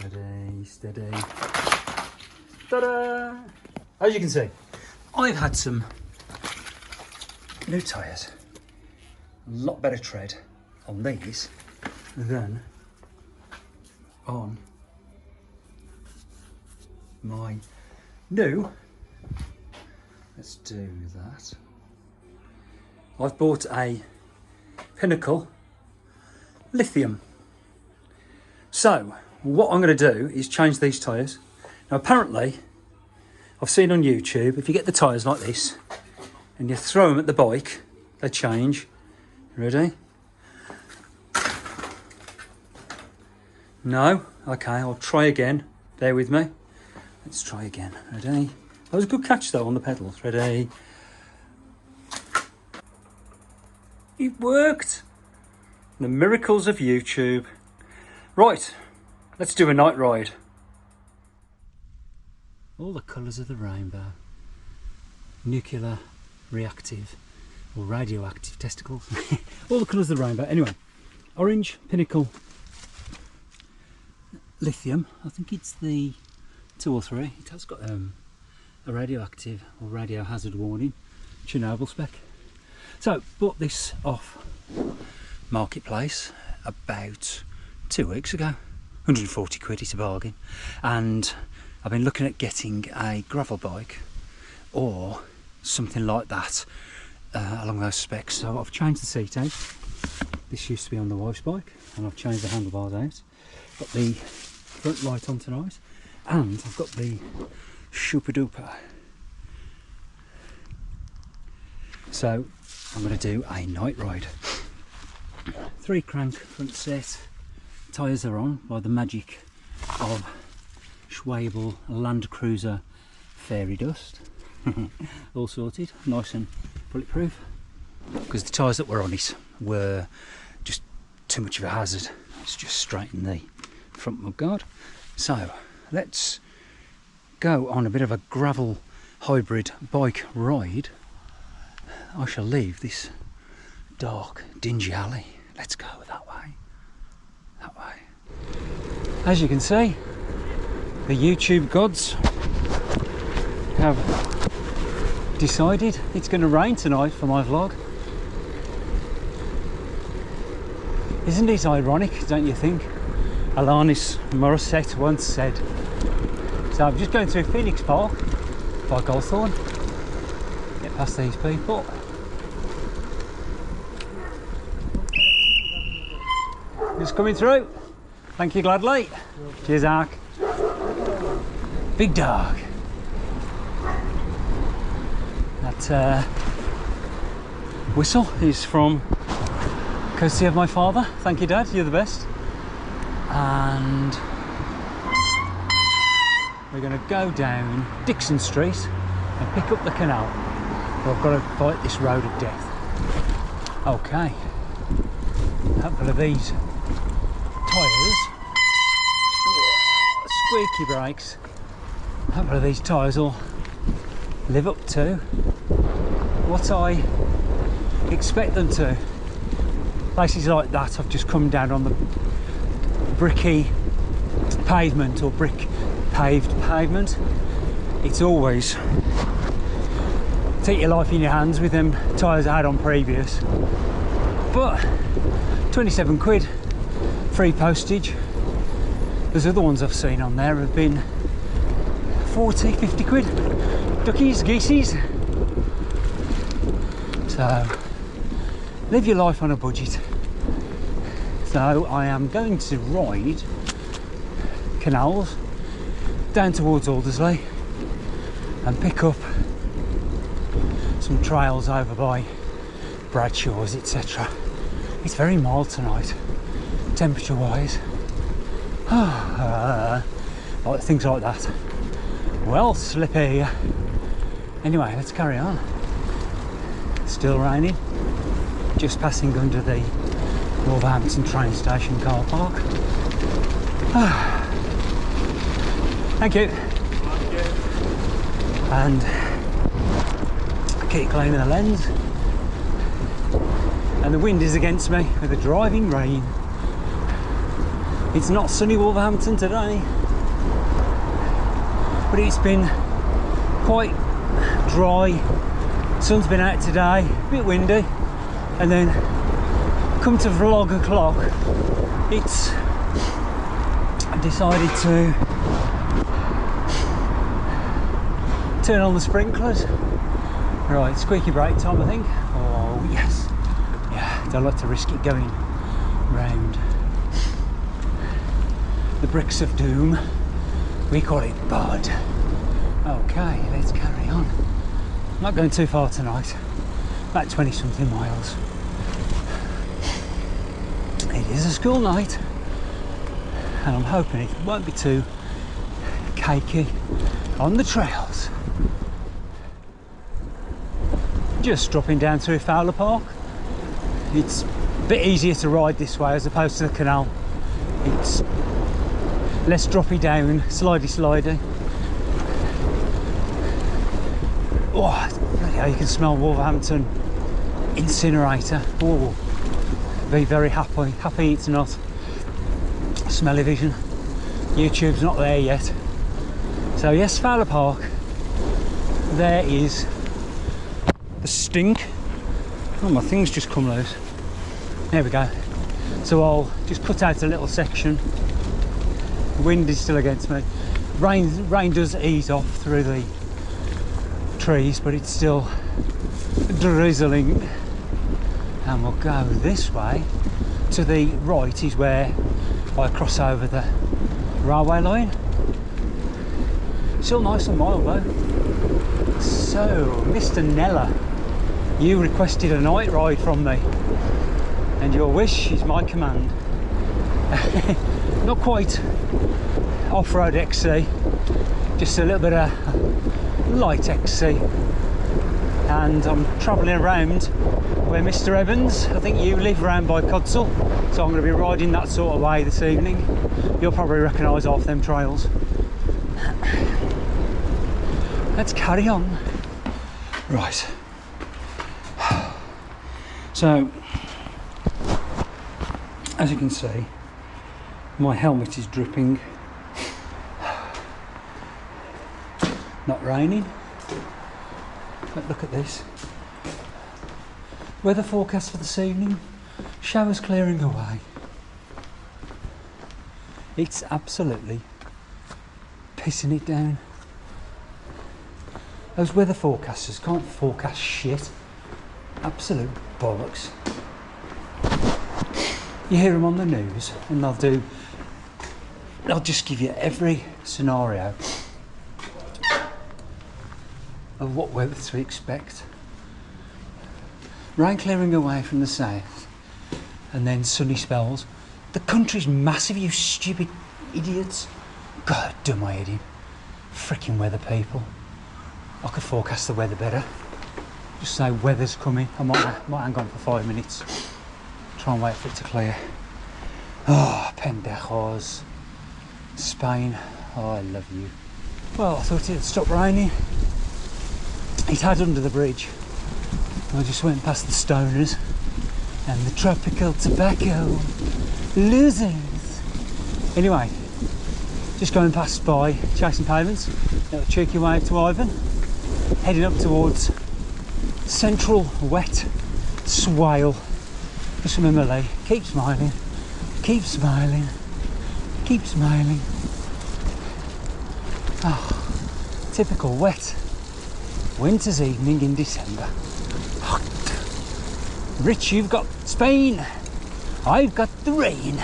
Steady, steady. Ta-da! As you can see, I've had some new tyres. A lot better tread on these than on my new. Let's do that. I've bought a Pinnacle Lithium. So what I'm going to do is change these tyres. Now apparently I've seen on YouTube, if you get the tyres like this and you throw them at the bike, they change. Ready? No? Okay, I'll try again. Bear with me. Let's try again. Ready? That was a good catch though on the pedals. Ready? It worked! The miracles of YouTube. Right, let's do a night ride. All the colours of the rainbow. Nuclear reactive or radioactive testicles. All the colours of the rainbow. Anyway, orange Pinnacle Lithium. I think it's the 2 or 3. It has got a radioactive or radio hazard warning. Chernobyl spec. So, bought this off Marketplace about 2 weeks ago. 140 quid, it's a bargain. And I've been looking at getting a gravel bike or something like that along those specs. So I've changed the seat out. This used to be on the wife's bike and I've changed the handlebars out. Got the front light on tonight and I've got the super duper. So I'm going to do a night ride. 3 crank front set. Tyres are on by the magic of Schwabel Land Cruiser Fairy Dust. All sorted, nice and bulletproof. Because the tyres that were on it were just too much of a hazard. Let's just straighten the front mudguard. So let's go on a bit of a gravel hybrid bike ride. I shall leave this dark, dingy alley. Let's go that way. That way. As you can see, the YouTube gods have decided it's going to rain tonight for my vlog. Isn't it ironic, don't you think? Alanis Morissette once said. So I'm just going through Phoenix Park by Goldthorne. Get past these people. Just coming through. Thank you gladly. Cheers, Ark. Big dog. That whistle is from courtesy of my father. Thank you, Dad. You're the best. And we're going to go down Dixon Street and pick up the canal. I've got to fight this road of death. Okay. A couple of these tyres. Squeaky brakes. A couple of these tyres will live up to what I expect them to. Places like that, I've just come down on the bricky pavement or brick paved pavement. It's always take your life in your hands with them tyres I had on previous. But 27 quid, free postage. There's other ones I've seen on there have been 40, 50 quid. Duckies, geeseys. So, live your life on a budget. So I am going to ride canals down towards Aldersley and pick up some trails over by Bradshaw's, etc. It's very mild tonight, temperature wise. Like things like that. Well, slippy. Anyway, let's carry on. Still raining. Just passing under the Wolverhampton train station car park. Thank you. And I keep cleaning the lens. And the wind is against me with the driving rain. It's not sunny Wolverhampton today, but it's been quite dry. Sun's been out today, a bit windy, and then come to vlog o'clock, it's decided to turn on the sprinklers. Right, squeaky brake time, I think. Oh yes, yeah, don't like to risk it going round the bricks of doom. We call it Bod. Okay, let's carry on. Not going too far tonight, about 20 something miles. It is a school night, and I'm hoping it won't be too cakey on the trails. Just dropping down through Fowler Park. It's a bit easier to ride this way as opposed to the canal. It's less droppy down, slidey. Oh, bloody hell, you can smell Wolverhampton incinerator. Oh, be very happy it's not smelly vision. YouTube's not there yet. So yes, Fowler Park. There is the stink. Oh, my thing's just come loose. There we go. So I'll just cut out a little section. The wind is still against me. Rain does ease off through the trees, but it's still drizzling. And we'll go this way. To the right is where I cross over the railway line. Still nice and mild though. So, Mr. Nella, you requested a night ride from me, and your wish is my command. Not quite off-road XC, just a little bit of light XC, and I'm travelling around where Mr. Evans, I think you live around by Codsall, so I'm going to be riding that sort of way this evening. You'll probably recognise off them trails. Let's carry on. Right. So, as you can see, my helmet is dripping. Not raining, but look at this. Weather forecast for this evening, showers clearing away. It's absolutely pissing it down. Those weather forecasters can't forecast shit. Absolute bollocks. You hear them on the news and they'll just give you every scenario of what weather to expect. Rain clearing away from the south, and then sunny spells. The country's massive, you stupid idiots. God, dumb I idiot. Frickin' weather people. I could forecast the weather better. Just say weather's coming. I might hang on for 5 minutes. Try and wait for it to clear. Oh, pendejos. Spain, oh, I love you. Well, I thought it'd stop raining. It had under the bridge. I just went past the stoners and the tropical tobacco losers. Anyway, just going past by Chasing Pavements, little cheeky wave to Ivan, heading up towards Central Wet Swale. Just remember, Lee, keep smiling, keep smiling, keep smiling. Oh, typical wet winter's evening in December. Hot. Rich, you've got Spain. I've got the rain.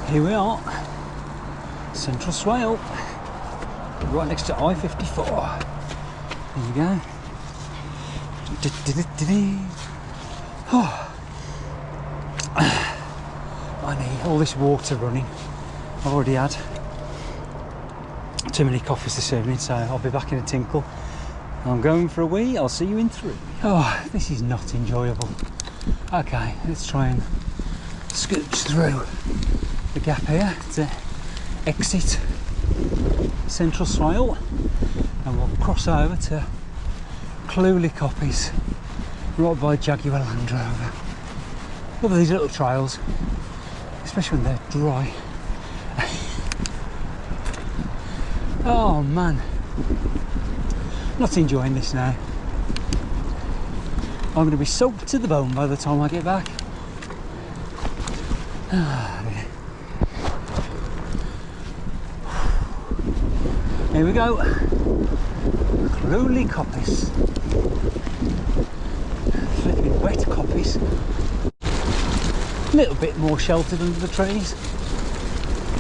Here we are. Central Swale. Right next to I-54. There you go. Oh. I need all this water running. I've already had too many coffees this evening, so I'll be back in a tinkle. I'm going for a wee. I'll see you in 3. Oh, this is not enjoyable. Okay, let's try and scooch through the gap here to exit Central Swale, and we'll cross over to Cluley Copies, right by Jaguar Land Rover. Love these little trails. It's especially when they're dry. Oh man, not enjoying this now. I'm going to be soaked to the bone by the time I get back. Here we go. Cruelly coppice. Flipping wet coppice. A little bit more sheltered under the trees,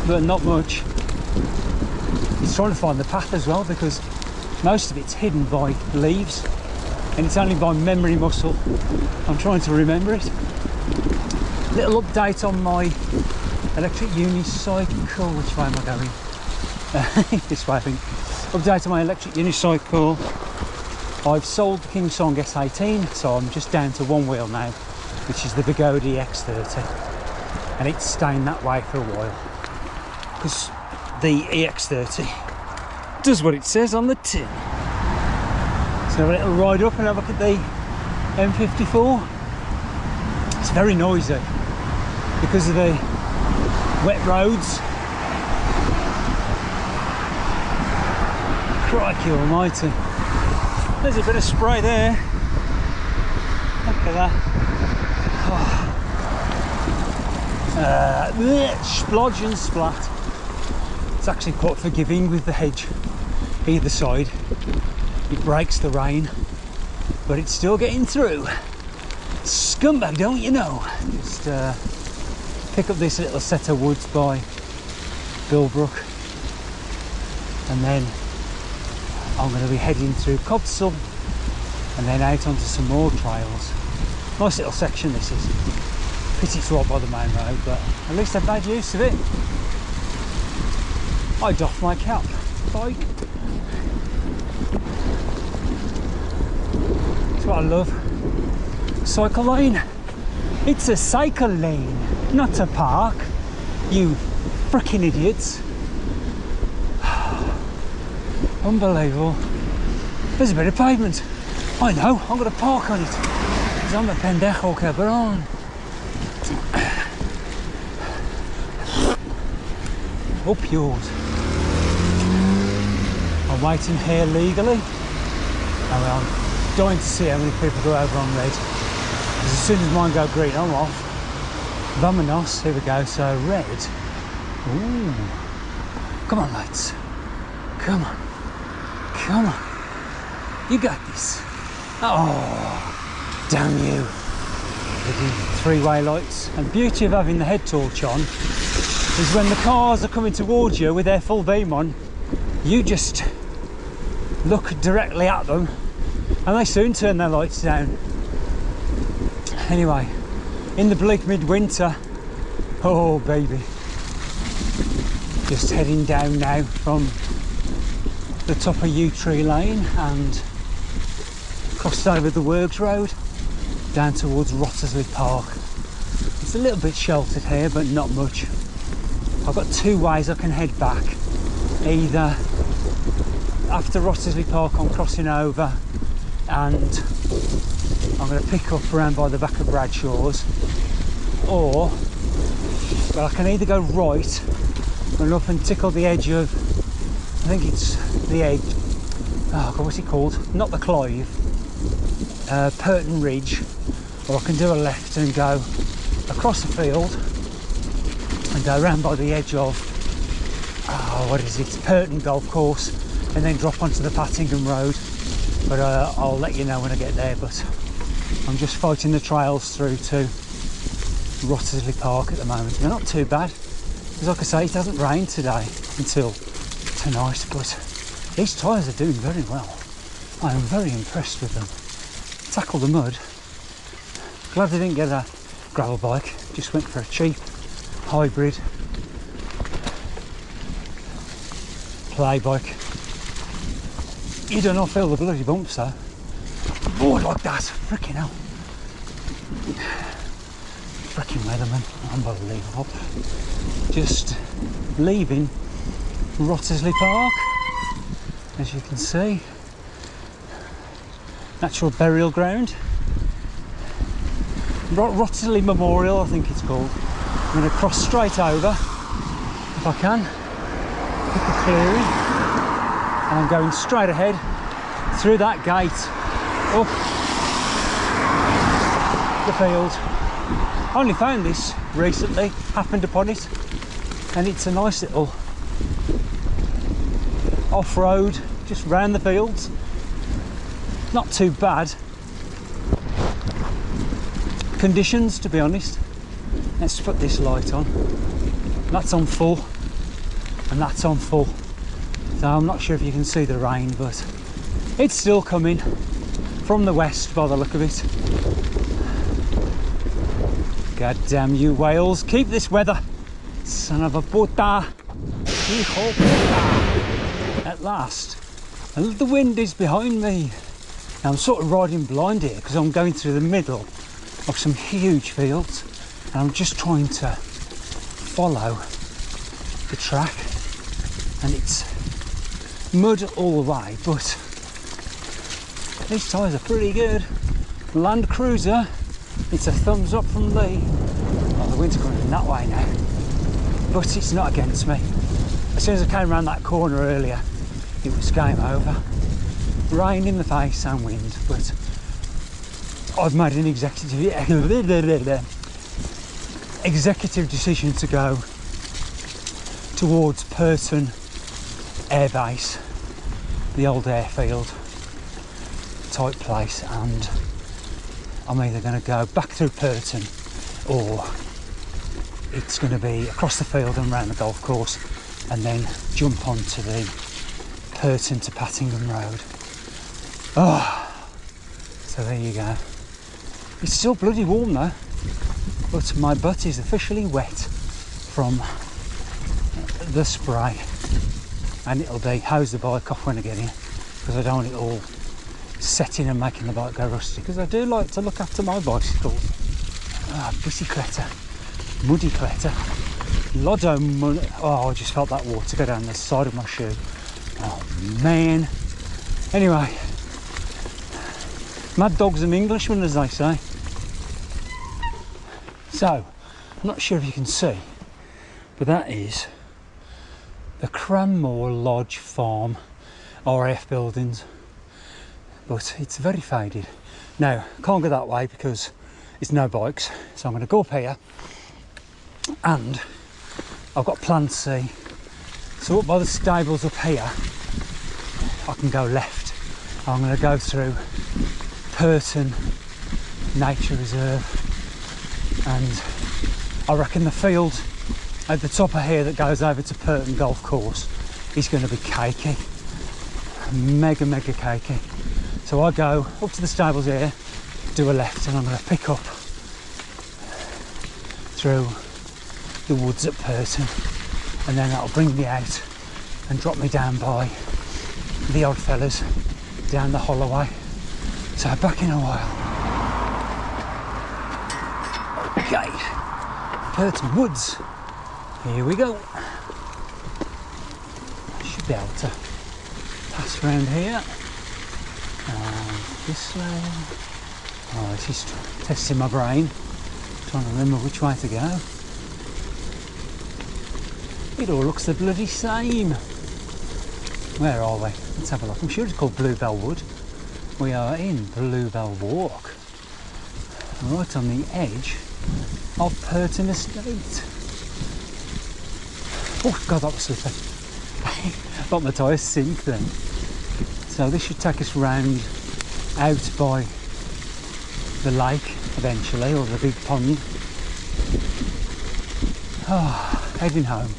but not much. It's trying to find the path as well, because most of it's hidden by leaves, and it's only by memory muscle I'm trying to remember it. Little update on my electric unicycle. Which way am I going? This way, I think. Update on my electric unicycle. I've sold the King Song S18, so I'm just down to one wheel now, which is the Bigodi X30, and it's staying that way for a while because the EX30 does what it says on the tin. So have a little ride up and have a look at the M54. It's very noisy because of the wet roads. Crikey almighty. There's a bit of spray there. Look at that. Splodge and splat. It's actually quite forgiving with the hedge either side. It breaks the rain, but it's still getting through. Scumbag, don't you know? Just pick up this little set of woods by Billbrook, and then I'm going to be heading through Cobsall and then out onto some more trails. Nice little section this is. Pity it's right by the main road, but at least I've made use of it. I doff my cap. Bike. That's what I love. Cycle lane. It's a cycle lane, not a park. You frickin' idiots. Unbelievable. There's a bit of pavement. I know, I'm going to park on it. Because I'm a pendejo cabrón. Up yours. I'm waiting here legally. And I'm dying to see how many people go over on red. Because as soon as mine go green, I'm off. Vamonos, here we go. So red. Ooh. Come on, lights. Come on. Come on. You got this. Oh, damn you. Three-way lights. And the beauty of having the head torch on is when the cars are coming towards you with their full beam on, you just look directly at them and they soon turn their lights down. Anyway, in the bleak midwinter, oh baby, just heading down now from the top of Yew Tree Lane and crossed over the Works Road down towards Wrottesley Park. It's a little bit sheltered here, but not much. I've got two ways I can head back. Either after Wrottesley Park I'm crossing over and I'm going to pick up around by the back of Bradshaw's, or well, I can either go right and up and tickle the edge of, I think it's the edge, oh God, what's it called? Not the Clive, Purton Ridge, or I can do a left and go across the field and go around by the edge of, oh, what is it, Purton Golf Course, and then drop onto the Pattingham Road. But I'll let you know when I get there. But I'm just fighting the trails through to Wrottesley Park at the moment. They're not too bad, because like I say, it hasn't rained today until tonight, but these tyres are doing very well. I am very impressed with them. Tackle the mud. Glad I didn't get a gravel bike, just went for a cheap hybrid play bike. You don't know, feel the bloody bumps though. Oh, like that, freaking hell. Freaking weatherman, unbelievable. Just leaving Wrottesley Park, as you can see. Natural burial ground. Wrottesley Memorial, I think it's called. I'm going to cross straight over if I can, pick a clearing, and I'm going straight ahead through that gate up the field. I only found this recently, happened upon it, and it's a nice little off-road just round the fields. Not too bad conditions, to be honest. Let's put this light on. That's on full and that's on full, so I'm not sure if you can see the rain, but it's still coming from the west by the look of it. God damn you Wales, keep this weather, son of a puta. Hijo puta. At last, and the wind is behind me. Now I'm sort of riding blind here because I'm going through the middle of some huge fields, and I'm just trying to follow the track, and it's mud all the way, but these tyres are pretty good. Land Cruiser, it's a thumbs up from Lee. Oh, the wind's coming that way now, but it's not against me. As soon as I came around that corner earlier, it was game over. Rain in the face and wind, but I've made an executive decision to go towards Purton Air Base, the old airfield type place, and I'm either going to go back through Purton or it's going to be across the field and around the golf course and then jump onto the Purton to Pattingham Road. Oh, so there you go. It's still bloody warm though, but my butt is officially wet from the spray, and it'll be hose the bike off when I get in, because I don't want it all setting and making the bike go rusty, because I do like to look after my bicycles. Bicycletta, muddy cletta, Lotto mud. Oh, I just felt that water go down the side of my shoe. Oh man. Anyway, mad dogs and Englishmen, as they say. So, I'm not sure if you can see, but that is the Cranmore Lodge Farm RAF buildings, but it's very faded. Now, can't go that way because it's no bikes, so I'm going to go up here, and I've got plan C. So up by the stables up here, I can go left. I'm going to go through Purton Nature Reserve, and I reckon the field at the top of here that goes over to Purton Golf Course is going to be cakey, mega cakey. So I go up to the stables here, do a left, and I'm going to pick up through the woods at Purton, and then that'll bring me out and drop me down by the Odd Fellas down the Holloway. So back in a while. Okay, Purton Woods, here we go. Should be able to pass around here, and this way. Oh, this is testing my brain, trying to remember which way to go. It all looks the bloody same. Where are we? Let's have a look. I'm sure it's called Bluebell Wood. We are in Bluebell Walk, right on the edge of Purton Estate. Oh god, that was slippery. Got my tyres sink then. So this should take us round out by the lake eventually, or the big pond. Oh, heading home.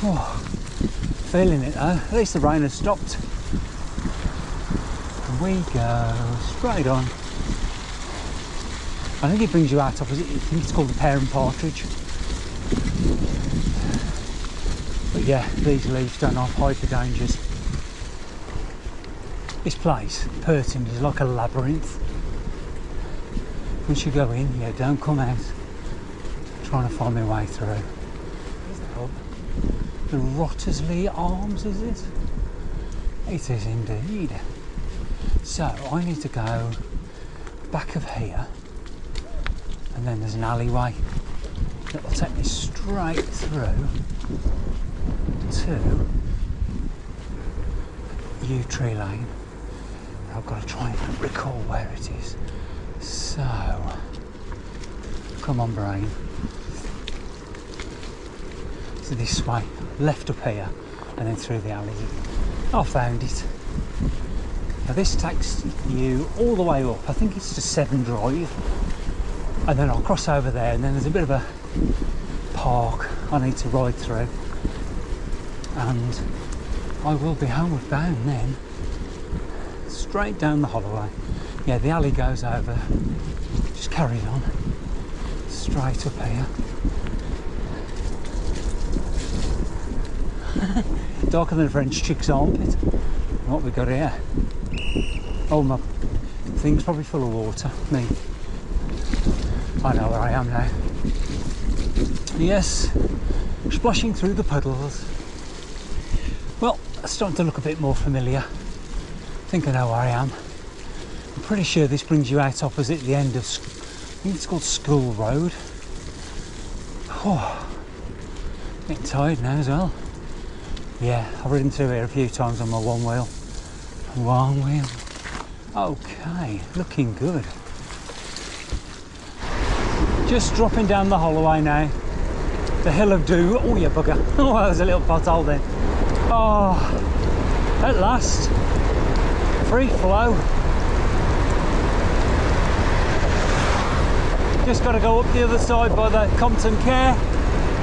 Oh, feeling it though. At least the rain has stopped. And we go straight on. I think it brings you out opposite. I think it's called the Pear and Partridge. But yeah, these leaves don't have hyper dangers. This place, Purton, is like a labyrinth. Once you go in, yeah, don't come out. I'm trying to find my way through. Here's the hub. The Wrottesley Arms, is it? It is indeed. So I need to go back of here, and then there's an alleyway that will take me straight through to Yew Tree Lane. I've got to try and recall where it is. So, come on brain. So this way, left up here and then through the alley. I found it. Now this takes you all the way up, I think it's to 7 Drive, and then I'll cross over there, and then there's a bit of a park I need to ride through, and I will be homeward bound then, straight down the Holloway. Yeah, the alley goes over, just carry on, straight up here. Darker than a French chick's armpit. What we got here? Oh, my thing's probably full of water. Me. I know where I am now. Yes, splashing through the puddles. Well, it's starting to look a bit more familiar. I think I know where I am. I'm pretty sure this brings you out opposite the end of, I think it's called School Road. Oh, getting tired now as well. Yeah, I've ridden through here a few times on my one wheel. One wheel. Okay, looking good. Just dropping down the Holloway now. The Hill of Doom. Oh, you bugger. Oh, there's a little pothole then. Oh, at last. Free flow. Just got to go up the other side by the Compton Care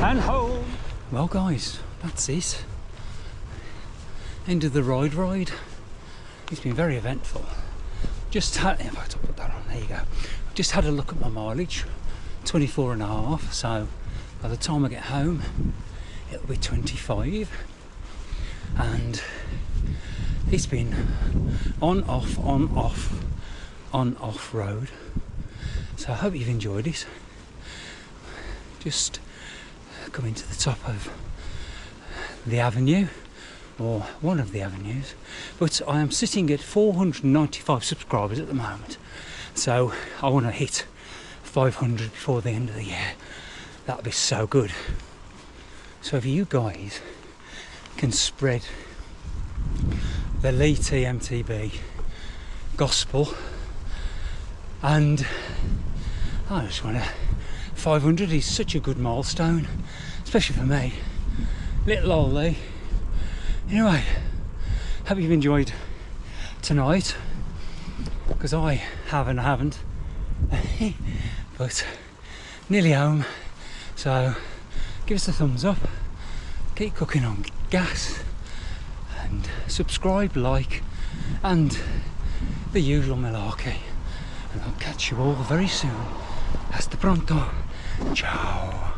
and home. Well, guys, that's it. End of the ride. It's been very eventful. Just had, in fact, I'll put that on, there you go. Just had a look at my mileage, 24.5, so by the time I get home, it'll be 25. And it's been on, off road. So I hope you've enjoyed it. Just coming to the top of the avenue, or one of the avenues, but I am sitting at 495 subscribers at the moment, so I want to hit 500 before the end of the year. That'd be so good. So if you guys can spread the Lee TMTB gospel, and I just want to, 500 is such a good milestone, especially for me, little old Lee. Anyway, hope you've enjoyed tonight, because I haven't, but nearly home. So give us a thumbs up, keep cooking on gas, and subscribe, like, and the usual malarkey. And I'll catch you all very soon. Hasta pronto. Ciao.